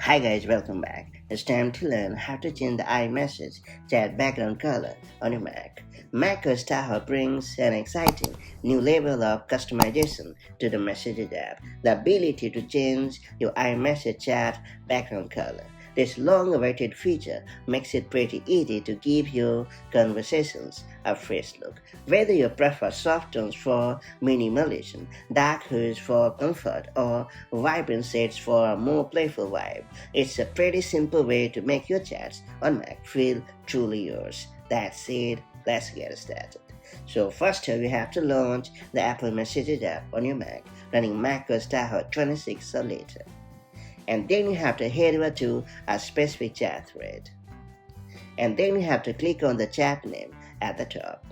Hi guys, welcome back. It's time to learn how to change the iMessage chat background color on your Mac. macOS Tahoe brings an exciting new level of customization to the Messages app, the ability to change your iMessage chat background color. This long-awaited feature makes it pretty easy to give your conversations a fresh look. Whether you prefer soft tones for minimalism, dark hues for comfort, or vibrant shades for a more playful vibe, it's a pretty simple way to make your chats on Mac feel truly yours. That's it. Let's get started. So first you have to launch the Apple Messages app on your Mac running macOS Tahoe 26 or later. And then you have to head over to a specific chat thread. And then you have to click on the chat name at the top.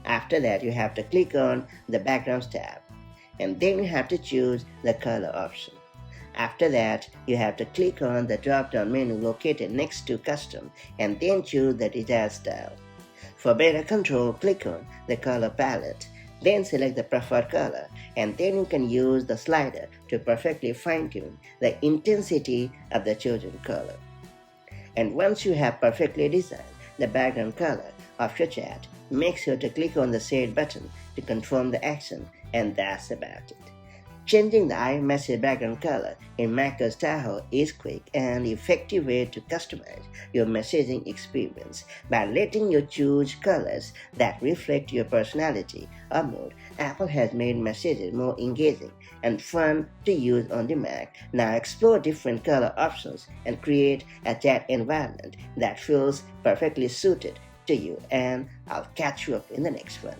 After that, you have to click on the Backgrounds tab. And then you have to choose the color option. After that, you have to click on the drop-down menu located next to Custom and then choose the desired style. For better control, click on the color palette. Then select the preferred color, and then you can use the slider to perfectly fine-tune the intensity of the chosen color. And once you have perfectly designed the background color of your chat, make sure to click on the Save button to confirm the action, and that's about it. Changing the iMessage background color in macOS Tahoe is quick and effective way to customize your messaging experience. By letting you choose colors that reflect your personality or mood, Apple has made messages more engaging and fun to use on the Mac. Now explore different color options and create a chat environment that feels perfectly suited to you, and I'll catch you up in the next one.